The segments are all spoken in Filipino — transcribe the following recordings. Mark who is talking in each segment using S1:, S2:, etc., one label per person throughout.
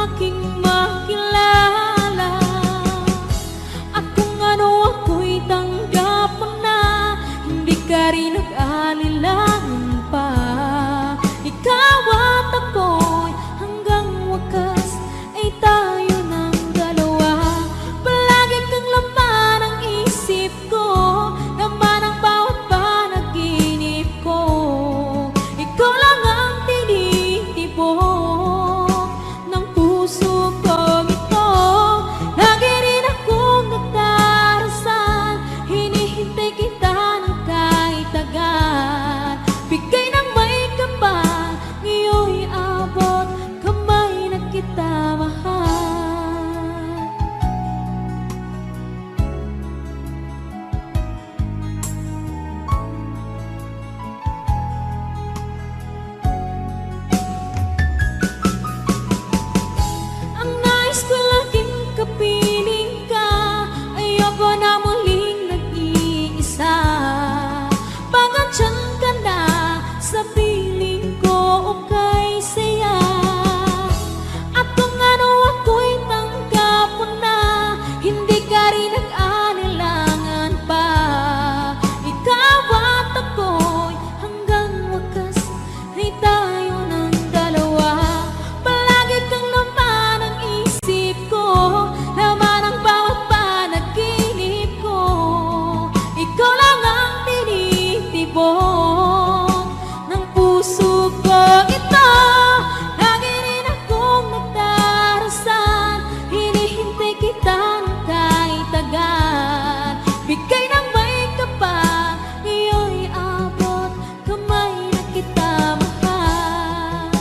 S1: aking makilala. At kung ano ako'y tanggap mo na, hindi ka rin nag-alilangan pa. Ikaw at ako'y hanggang wakas ay tayo ng dalawa. Palagi kang laman ng isip ko, laman ang bawat panaginip ko. Ikaw lang ang tinitibok ng puso kong ito. Lagi rin akong nagdarasal, hinihintay kita ng kahit agad. Bigay ng may kapal, ngayon'y abot kamay na kita mahal. Ang nais ko laging kapiling ka, ayoko na muling nag-iisa. Pangandyan ka na sa piling ko o kay saya. At kung ano ako'y tanggap mo na, hindi ka rin nag-alilangan pa. Ikaw at ako'y hanggang wakas ay tayo ng dalawa. Palagi kang laman ng isip ko, laman ang bawat panaginip ko. Ikaw lang ang tinitibok ng puso ko ito. Lagi rin akong nagdarasal, hinihintay kita ng kahit agad. Bigay ng may kapal, ngayon'y abot kamay na kita mahal.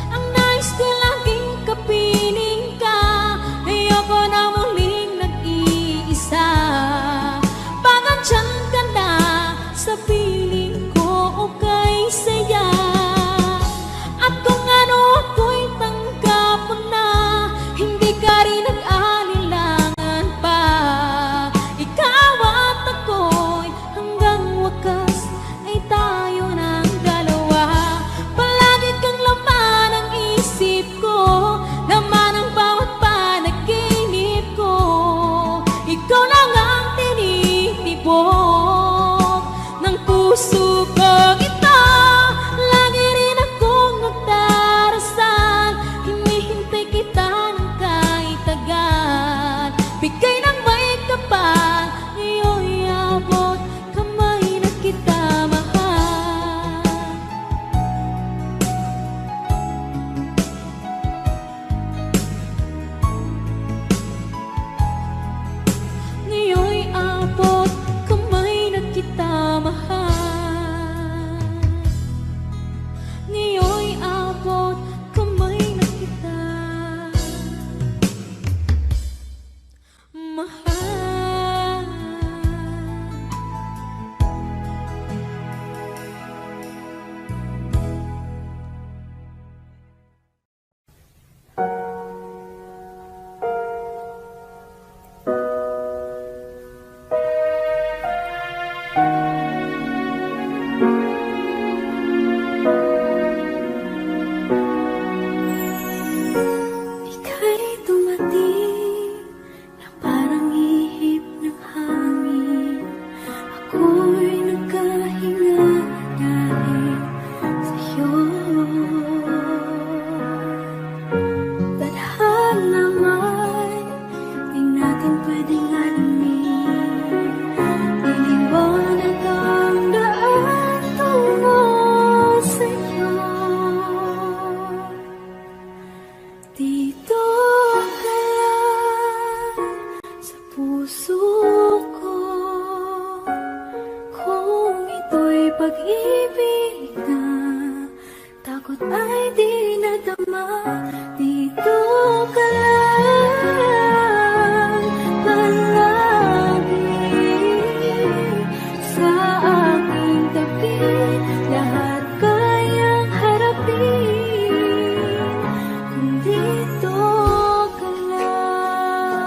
S1: Ang nais ko laging kapiling ka, ayoko na muling nag-iisa. Pangandyan ka na sa piling ko o kay saya. At kung ano ako'y tanggap mo na, hindi ka rin nag-alilangan pa. Ikaw at ako'y hanggang wakas ay tayo ng dalawa. Palagi kang laman ng isip ko, laman ang bawat panaginip ko. Ikaw lang ang tinitibok ng puso ko ito. Lagi rin akong nagdarasal, hinihintay kita ng kahit agad. Bigay ng may kapal, ngayon'y abot kamay na kita mahal. Ngayon'y abot kamay na kita mahal. Ngayon'y abot kamay na kita mahal. Ika'y dumating na parang ihip ng hangin. Ako'y nagkahinga dahil sa'yo. Tadhana man, di natin pwedeng alamin. Liliwanag ang daan tungo sa'yo. Dito ka lang sa puso ko, kung ito'y pag-ibig na takot ay di nadama. Dito ka lang palagi sa aking tabi. Lahat kayang harapin kung dito ka lang.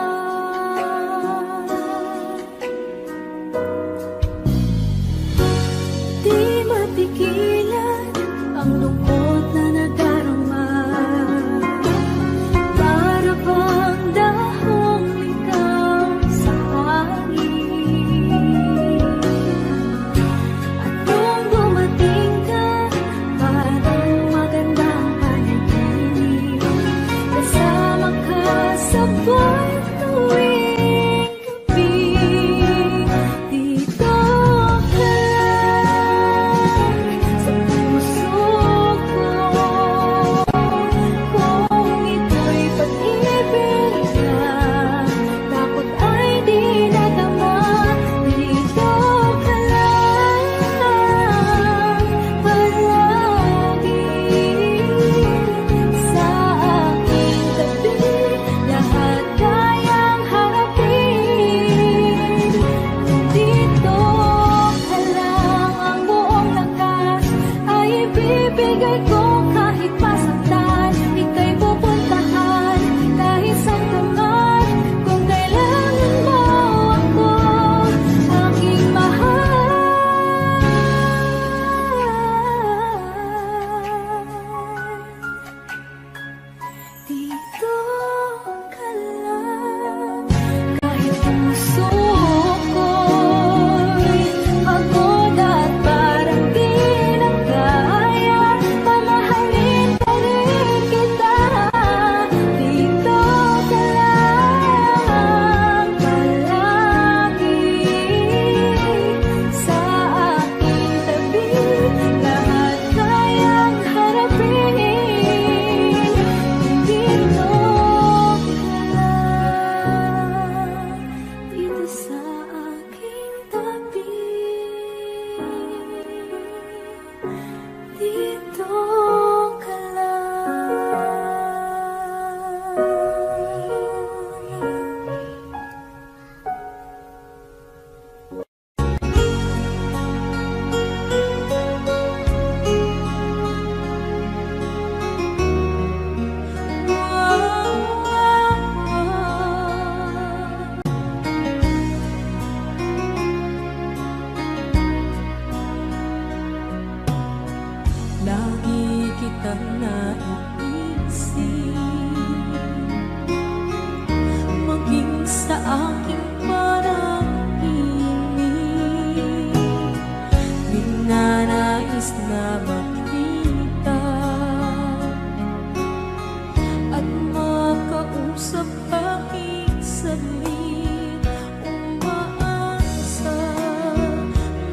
S1: saglit umaasa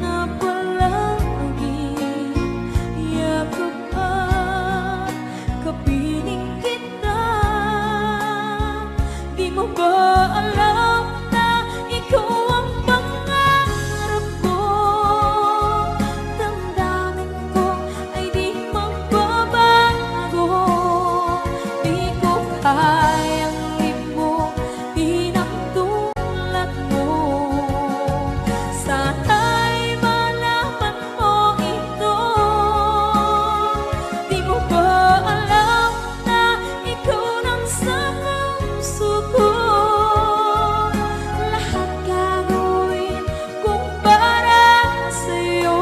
S1: na palagi yakap at kapiling kita. Di mo ba alam na ikaw ang pangarap ko? Damdamin ko ay di magbabago. Di ko kayang limutin ang tulad mo. Sana'y malaman mo ito. Di mo ba alam na ikaw nang sa puso ko? Lahat gagawin kung para sa'yo.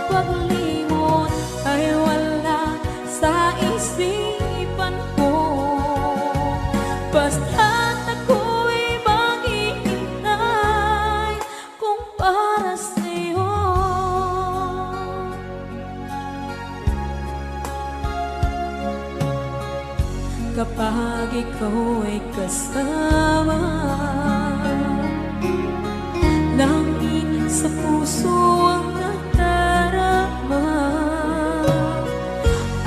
S1: Paglimot ay wala sa isipan ko. Basta't ako'y maghihintay kung para sa'yo. Kapag ikaw ay kasama, langit sa puso ang nadarama,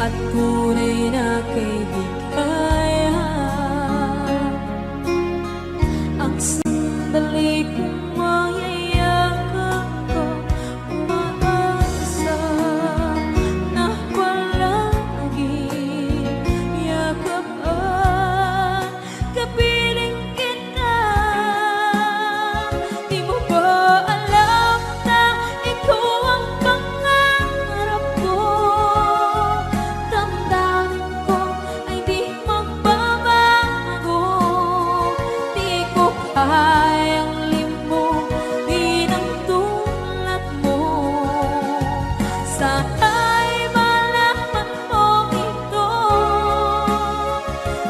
S1: at tunay na kaibigan. Ang sandali kong mayayakap ko, umaasa na palagi yakap at kapiling kita. Di mo ba alam na ikaw ang pangarap ko? Damdamin ko ay di magbabago. Di ko kayang limutin ang tulad mo. Sana'y malaman mo ito.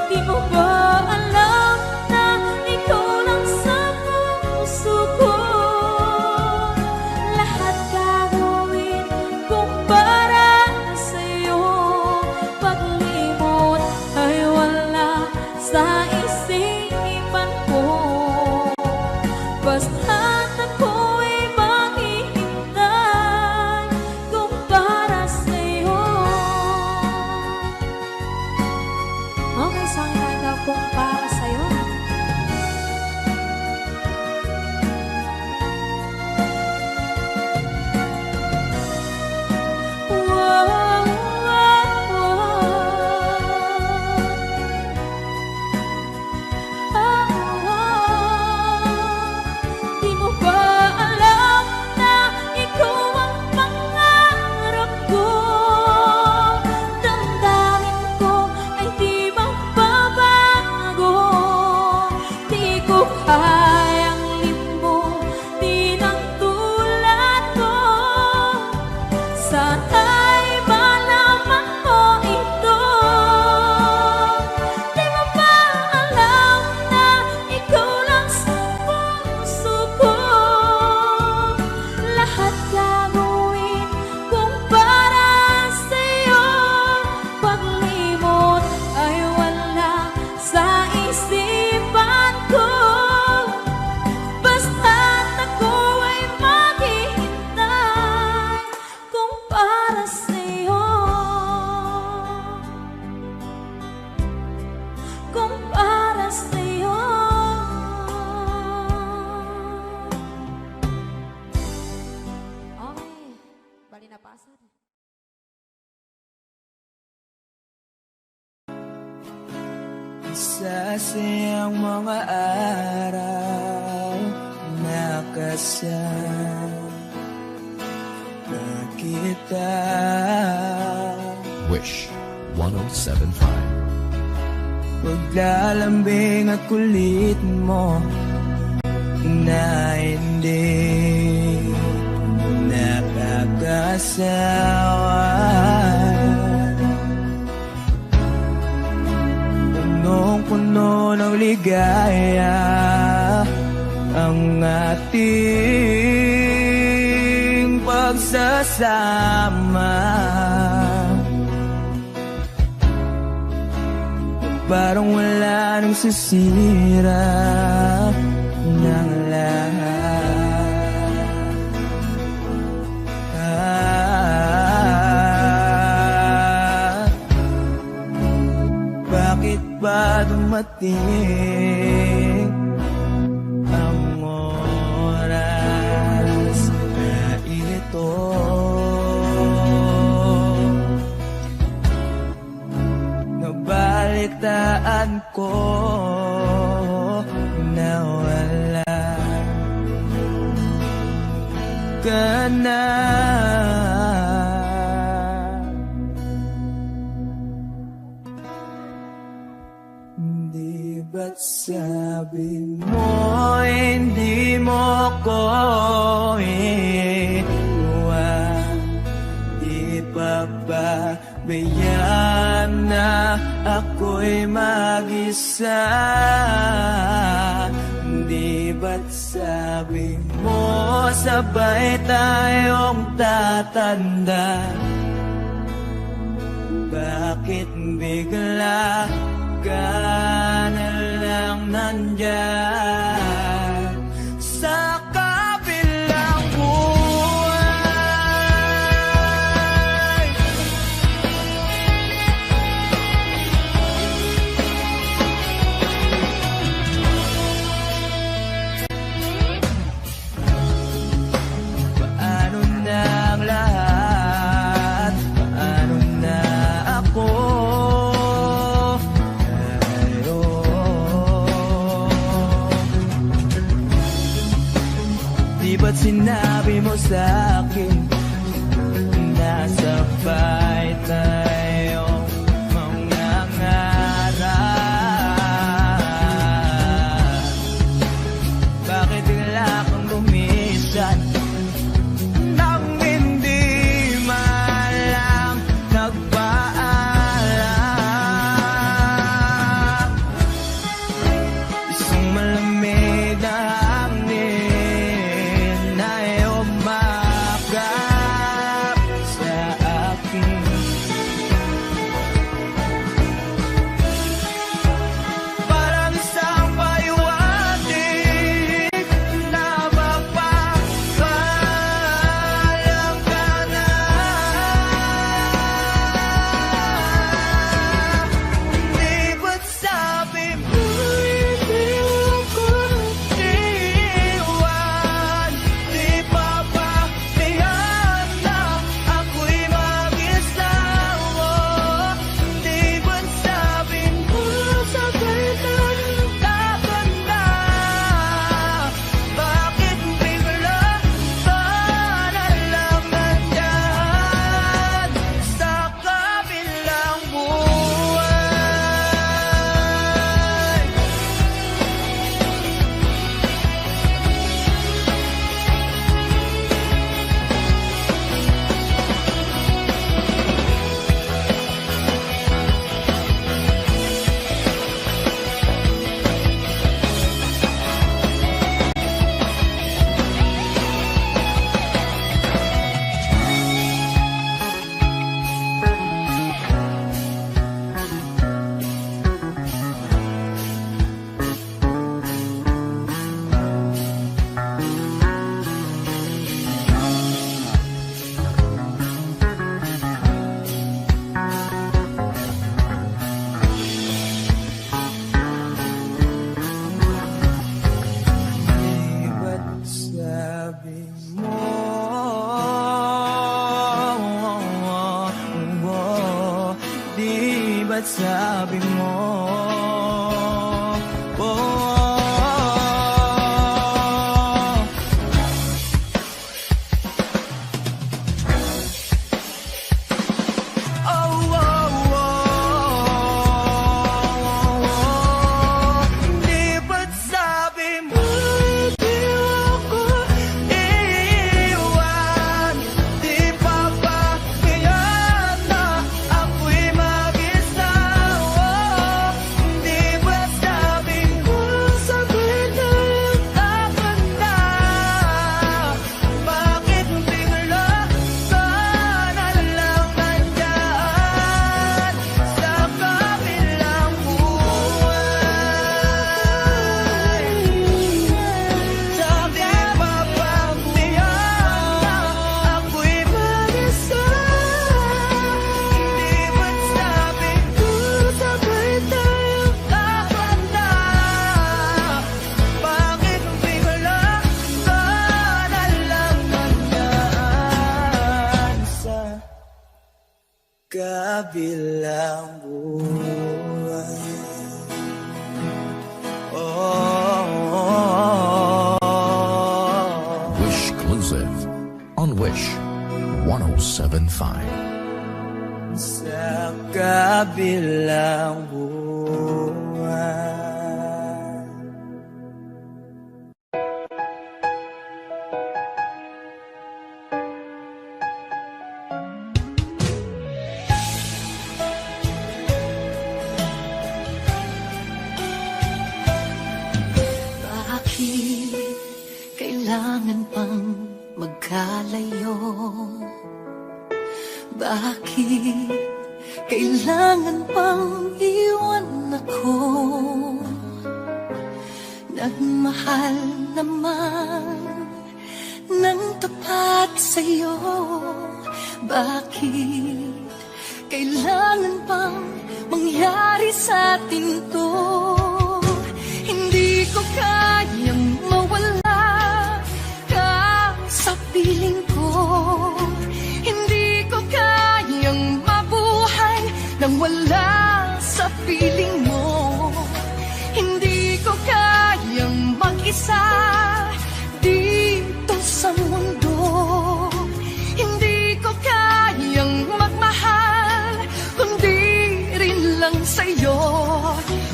S1: Di mo ba alam na ikaw lang sa puso ko? Lahat gagawin kung para sa'yo. Paglimot ay wala sa isipan ko. Basta't ako'y maghihintay kung para sa'yo. Okay, sangin tayo daw kung para sa'yo. Wow, wow, Di mo ba alam na ikaw ang pangarap ko? Damdamin ko ay di magbabago. Di ko kayang limutin ang tulad ko. Sana'y malaman mo ito. Di mo ba alam na ikaw lang sa puso ko? Lahat gagawin kung para sa'yo. Paglimot ay wala sa isipan ko. Basta't ako ay maghihintay kung para sa'yo. Kung para sa'yo. Okay, bali na pasad.
S2: Sasayang mga araw na kasama kita.
S3: Wish 1075.
S2: Paglalambing at kulit mo na hindi nakakasawa. Punong-puno ng ligaya ang ating pagsasama. Parang wala nang sisira. dumating ang oras na ito. Nabalitaan ko na wala ka na. Di ba't sabi mo hindi mo ko iwan? Di pa ba bayaan na ako'y mag-isa? Di ba't sabi mo sabay tayong tatanda? Bakit bigla ka na lang nandyan sa kabilang buhay? Paano na ang lahat? Paano na ako? Di ba't sinabi mo sa'kin na sabay tayong mangangarap? Bakit bigla kang lumisan nang hindi man lang nagpaalam? Isang malamig na hangin ay umakap sa akin. Parang isang paliwanag na mapapaalam ka na. Di ba't sabi mo hindi ako iwan? Di pa ba bayaan na ako'y mag-isa? Di ba't sabi mo sabay tayong tatanda? Bakit bigla ka na lang nandyan sa kabilang buhay? Di ba't sabi mo di ba't sabi mo di ba't sabi mo di ako iwan? Di pa ba bayaan na ako'y mag-isa? kabilang buhay. Oh,
S3: Wish Exclusive on Wish 107.5.
S2: sa kabilang buhay.
S4: Bakit kailangan pang magkalayo? Bakit kailangan pang iwan ako? Nagmahal naman ng tapat sa'yo. Bakit kailangan pang mangyari sa atin to? Hindi ko kayang mawala ka sa piling ko. Hindi ko kayang mabuhay nang wala sa piling mo. Hindi ko kayang mag-isa dito sa mundo. Hindi ko kayang magmahal kundi rin lang sa'yo.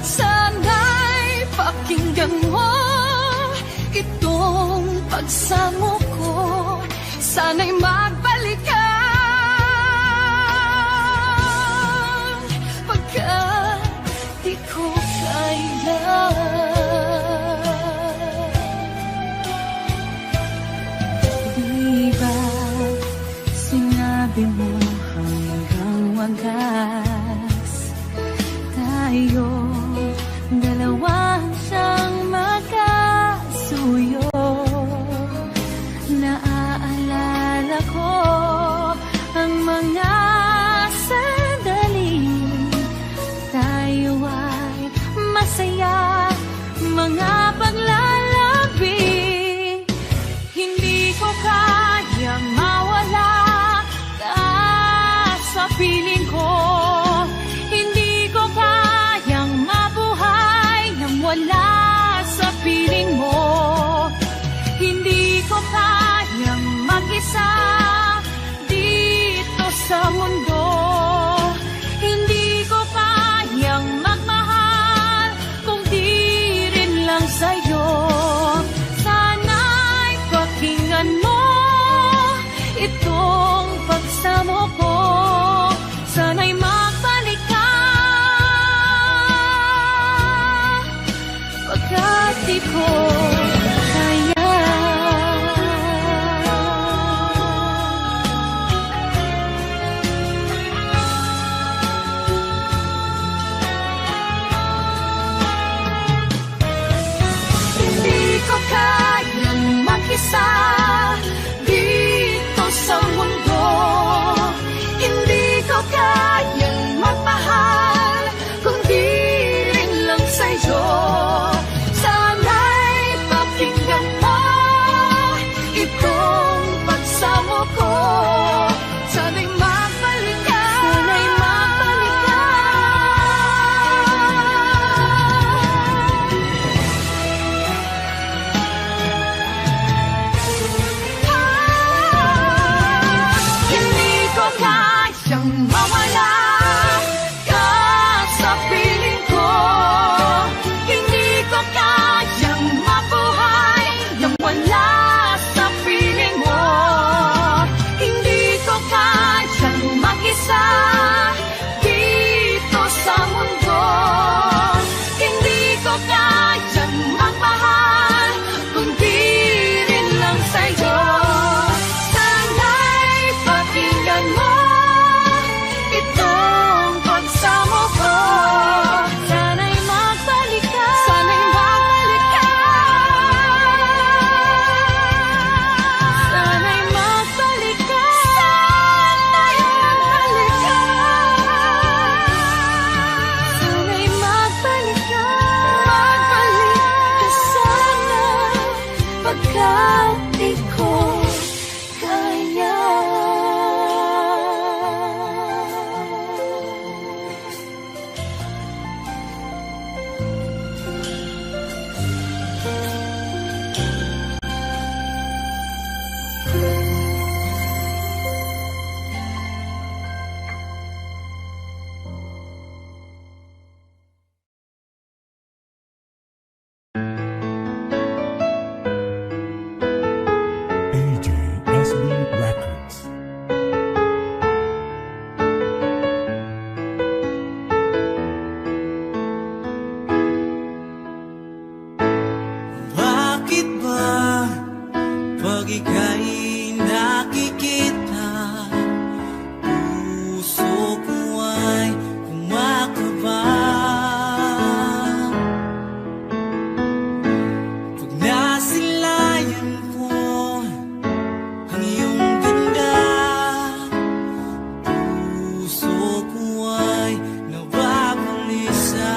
S4: Sana'y pakinggan mo itong pagsamo ko. Sana'y magbalik ka pagkat di ko kaya. Di ba sinabi mo hanggang wagas tayo dalawa siyang magkasuyo? Naaalala ko ang mga sandali tayo ay masaya, mga paglalabi. Hindi ko kayang mawala ka sa piling ko. Hindi ko kayang mabuhay nang wala sa piling mo. Hindi ko kayang mag-isa dito sa mundo. Hindi ko kayang magmahal kung di rin lang sa'yo. Sana'y pakinggan mo itong pagsamo ko. Sana'y magbalik ka pagkat di ko kaya. Hindi ko kayang mag-isa dito sa mundo. Hindi ko kayang magmahal kung di rin lang sa'yo. Sana'y pakinggan mo itong pagsamo ko. Sana'y magbalik ka. Sana'y magbalik ka.
S2: ika'y nakikita, puso ko ay kumakaba. Pag nasilayan ko ang iyong ganda, puso ko ay nababalisa.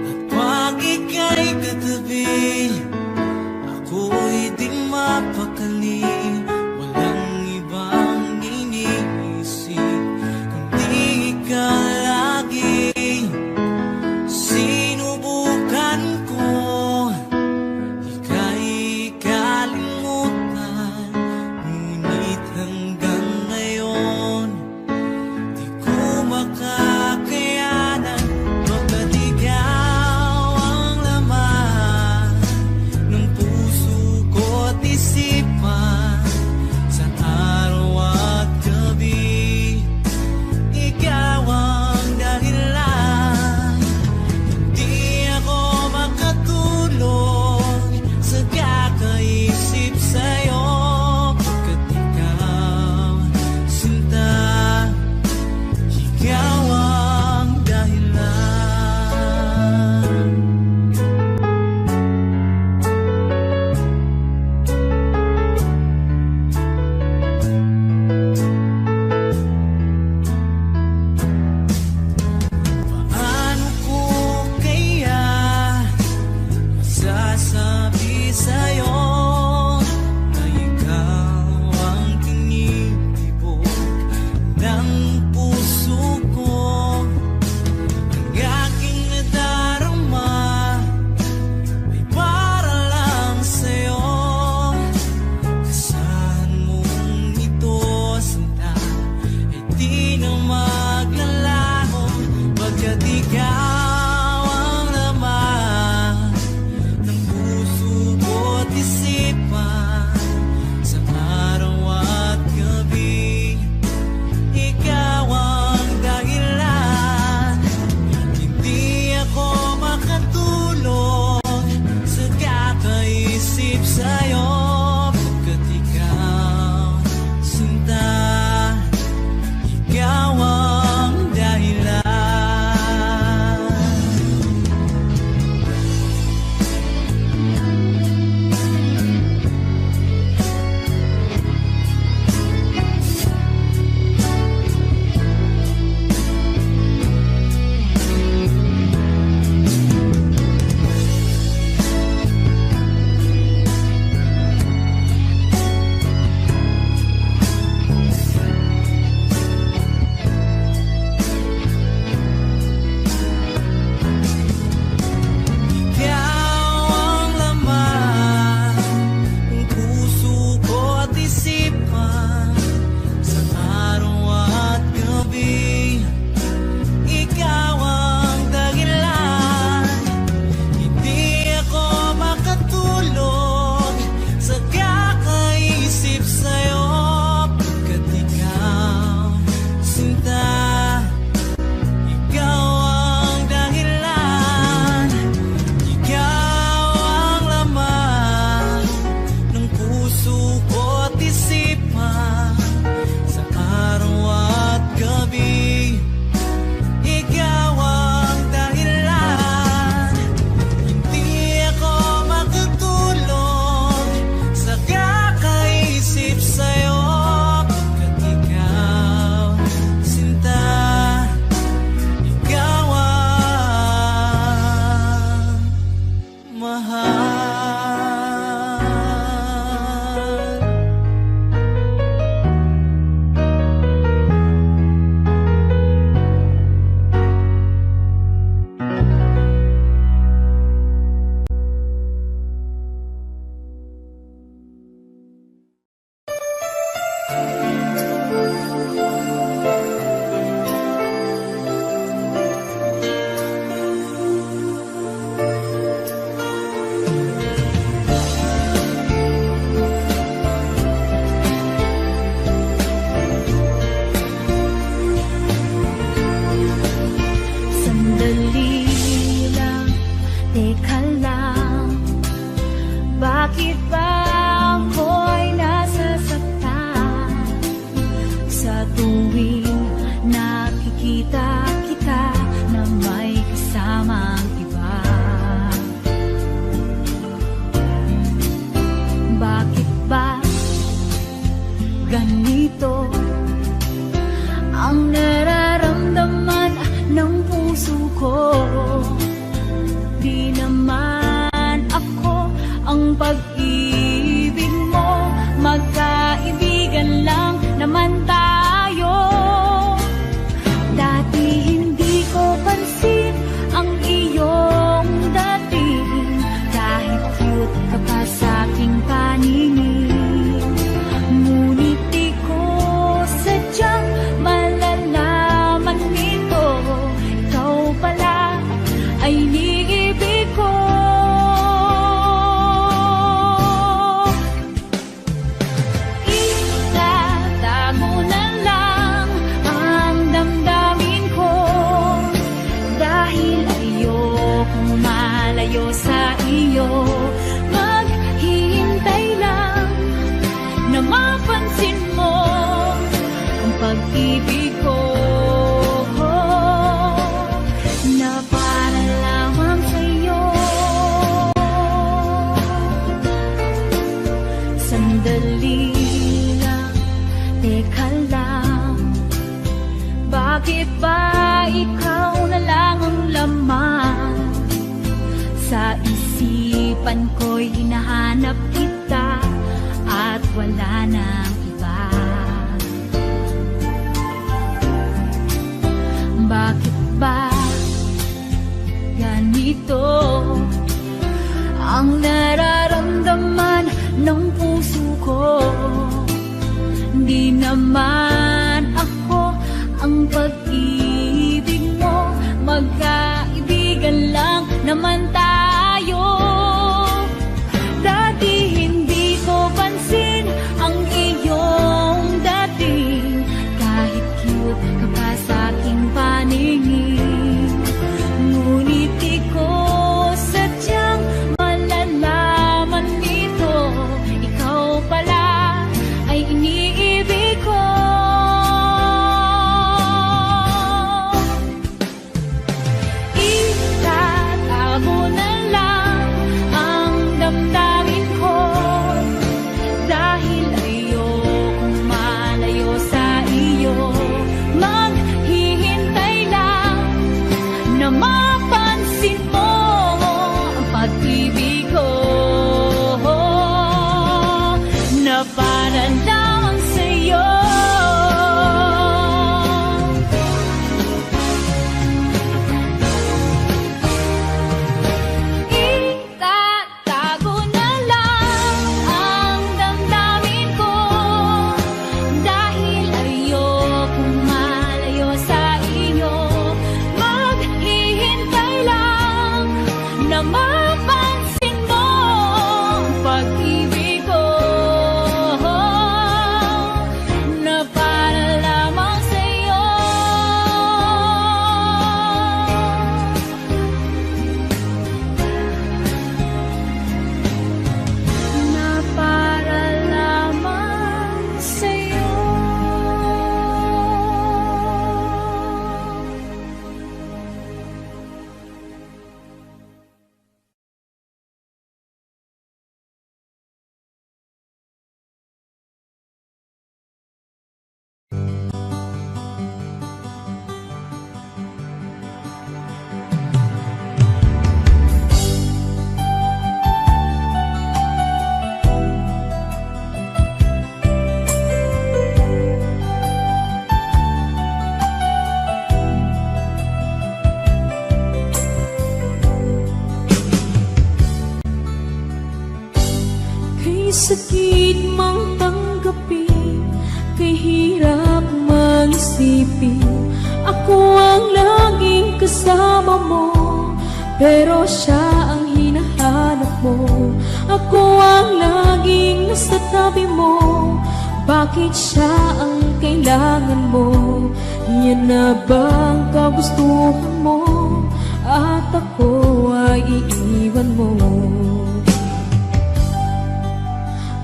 S2: At pag ika'y katabi, ako'y di mapakali. Walang ibang iniisip kundi ikaw lagi. Sinubukan ko ika'y kalimutan, ngunit hanggang ngayon di ko makakayanan. Baga't ikaw ang laman ng puso ko't isipan, sa araw at gabi ikaw ang dahilan. Di ako makatulog sa kakaisip sa'yo, pagkat ikaw, sinta, ikaw ang dahilan. Paano ko kaya masasabi sa'yo na ikaw ang tinitibok ng puso ko? Ang aking nadarama ay para lang sa'yo. Kasahan mong ito, sinta, ay di na maglalaho, pagkat ikaw ang laman ng puso ko't isipan, sa araw at gabi ikaw ang dahilan. Hindi ako makatulog sa kakaisip sa'yo, pagkat ikaw, sinta, ikaw ang dahilan. Ikaw ang laman ng puso ko't isipan, sa araw at gabi ikaw ang dahilan. Hindi ako makatulog sa kakaisip sa'yo, pagkat ikaw, sinta, ikaw ang dahilan. Ikaw ang laman ng puso ko't isipan, sa araw at gabi ikaw ang dahilan. Hindi ako makatulog sa kakaisip sa'yo, pagkat ikaw, sinta, ikaw ang mahal.
S1: Sandali lang, teka lang, ang pag-ibig mo. Magkaibigan lang naman tayo. Dati hindi ko pansin ang iyong dating, kahit cute ka pa sa'king paningin. Ngunit di ko sadyang malalaman nito, ikaw pala ay iniibig ko. Itatago na lang ang damdamin ko, dahil ayokong malayo sa iyo. Maghihintay lang na mapansin mo ang pag-ibig ko, na para lamang sa'yo. Sandali lang, teka lang, bakit ba ikaw na lang ang laman sa isipan ko'y hinahanap kita at wala nang iba? Bakit ba ganito ang nararamdaman ng puso ko? Di naman ako ang pag-ibig mo, magkaibigan lang naman tayo. Dati hindi ko pansin ang iyong dating, kahit cute ka pa sa'king paningin. Ngunit di ko sadyang malalaman nito, ikaw pala ay iniibig ko. Itatago na lang ang damdamin ko, dahil ayokong malayo sa iyo. Maghihintay lang na mapansin mo ang pag-ibig ko, na para lamang sa'yo. Itatago na lang ang damdamin ko, dahil ayokong malayo sa iyo. Maghihintay lang na mapansin mo ang pag-ibig ko, na para lamang sa'yo. Na para lamang sa'yo. Kay sakit mang tanggapin, kay hirap mag-isipin, ako ang laging kasama mo, pero siya ang hinahanap mo. Ako ang laging nasa tabi mo, bakit siya ang kailangan mo? Yan na bang kagustuhan mo, at ako ay iiwan mo?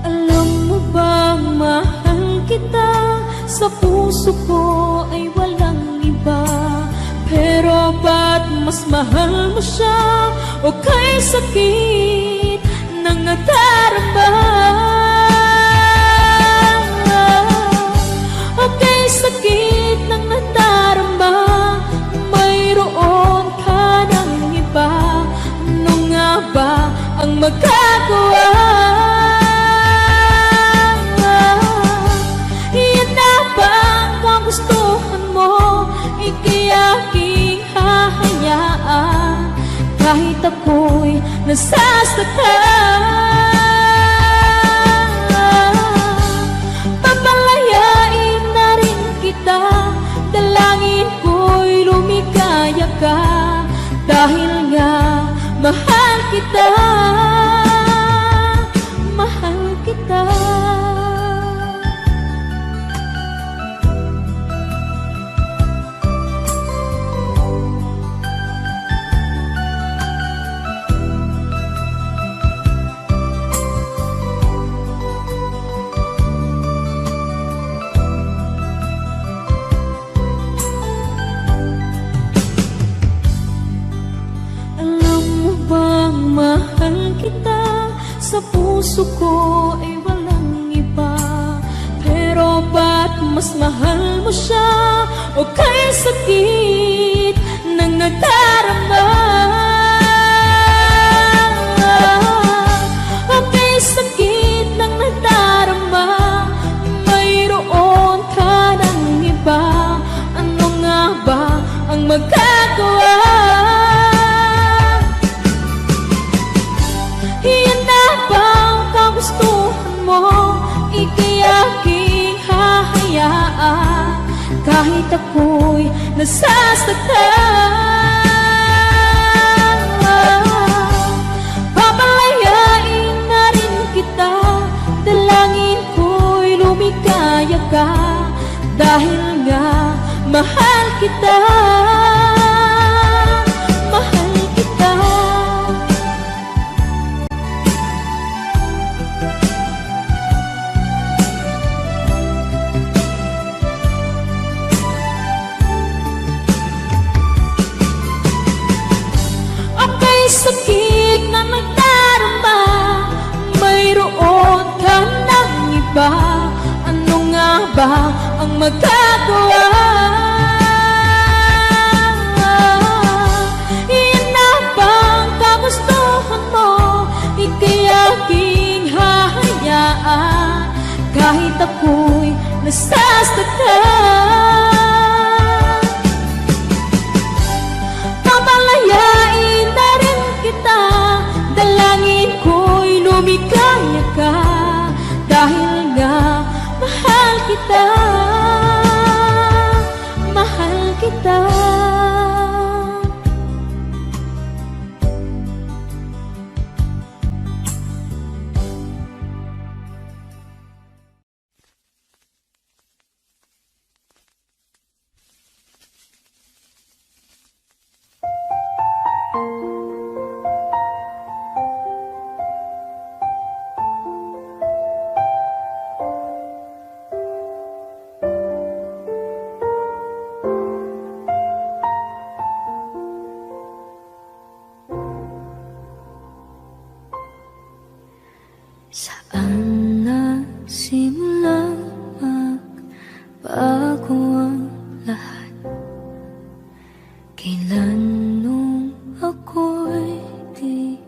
S1: Alam mo bang mahal kita, sa puso ko ay walang iba. Pero ba't mas mahal mo siya, o kay sakit ng nadarama? O kay sakit ng nadarama, mayroon ka ng iba. Ano nga ba ang magagawa. Iyan na ba ang kagustuhan mo? Ika'y aking hahayaan kahit ako'y nasasaktan. Papalayain na rin kita, dalangin ko'y lumikaya ka, dahil nga mahal kita, mahal kita. Mahal kita, sa puso ko ay walang iba. Pero ba't mas mahal mo siya? O kay sakit ng nadarama? O kay sakit ng nadarama, mayroon ka ng iba. Ano nga ba ang magagawa? Gustuhan mo, ika'y aking hahayaan kahit ako'y nasasaktan. Papalayain na rin kita, dalangin ko'y lumikaya ka, dahil nga mahal kita, mahal kita. Sakit na nagdarama, mayroon ka ng iba. Ano nga ba ang magagawa? Iyan na ba ang kagustuhan mo? Ika'y aking hahayaan kahit ako'y nasasaktan. Papalayain na rin kita, dalangin ko'y lumikaya ka, dahil nga mahal kita, mahal kita.
S4: Saan nagsimula magbago ang lahat? Kailan nung ako'y di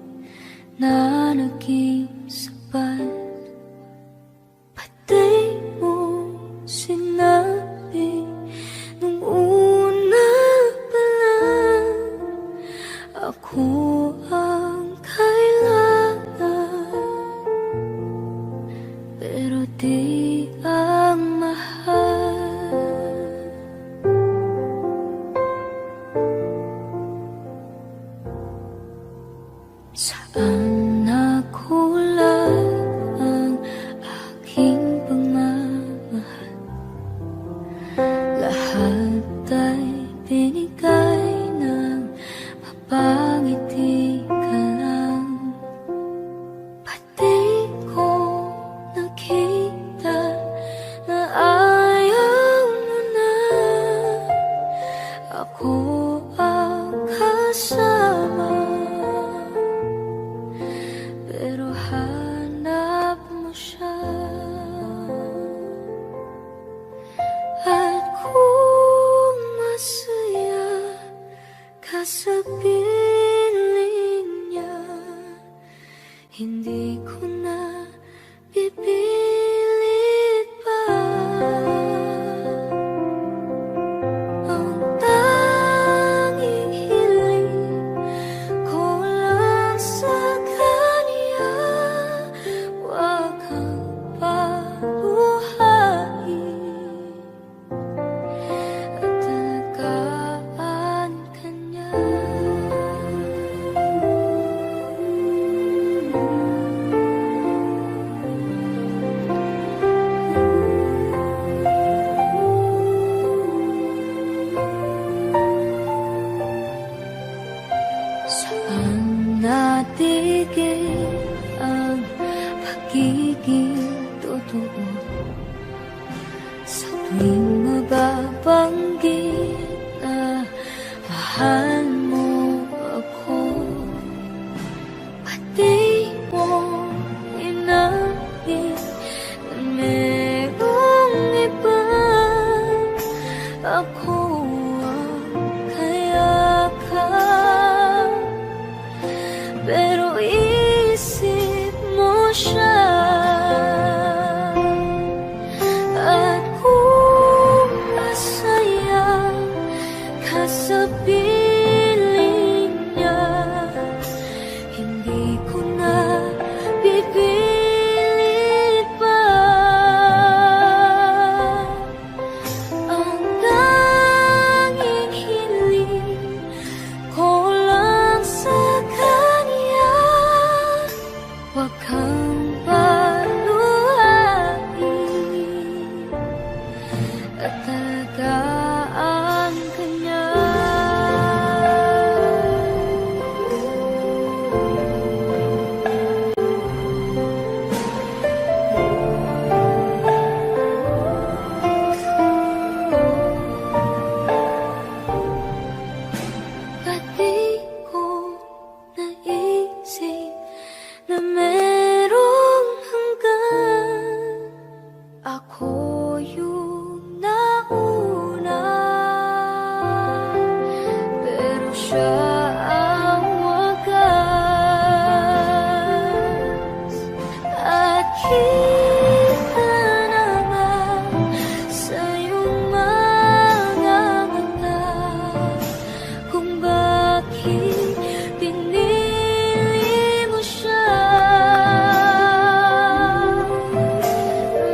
S4: na naging sapat? Pati mo sinabi nung una pa lang, ako ang kailangan, pero di ang mahal. Saan nakulang ang aking pagmamahal? Lahat ay binigay ng mapangiti ka lang. Pati ko nakita na ayaw mo na ako ang kasama.
S1: hindi ko na pipilit pa. Ang tanging hiling ko lang sa kanya, wag kang paluhain at alagaan ka niya. Saan natigil ang pagiging totoo? Sa tuwing mababanggit na mahal mo ako, pati mo inangin na merong iba. Ako ang kayakap, pero isip mo siya. At kung masaya ka sa piling niya, hindi ko na pipilit pa. Ang tanging hiling ko lang sa kanya, wag kang paluhain at alagaan ka niya. Ba't di ko naisip na merong hanggan? Ako yung nauna, pero siya ang wakas. At kita naman sa iyong mga mata kung bakit pinili mo siya.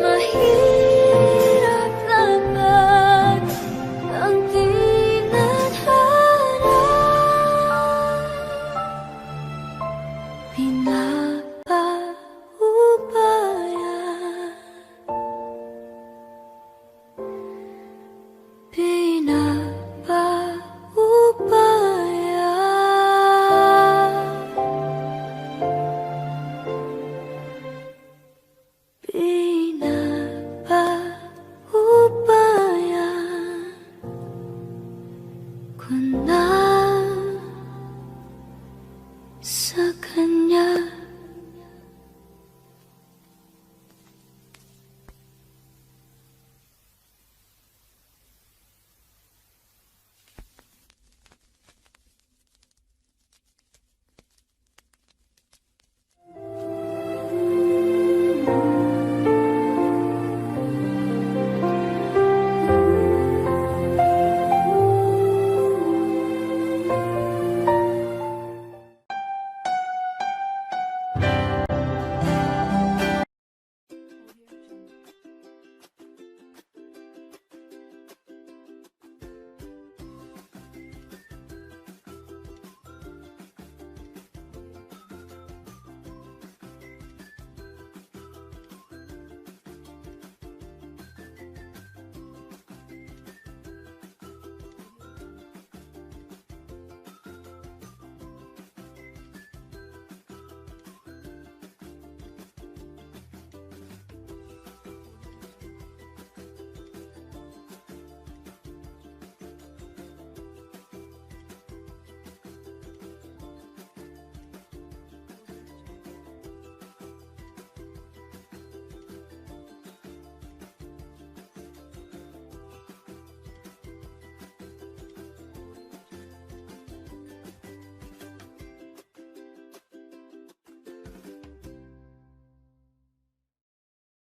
S1: Mahirap laban ang tinadhana, pinapaubaya, pinapaubaya. Pinapaubaya ko na sa kanya.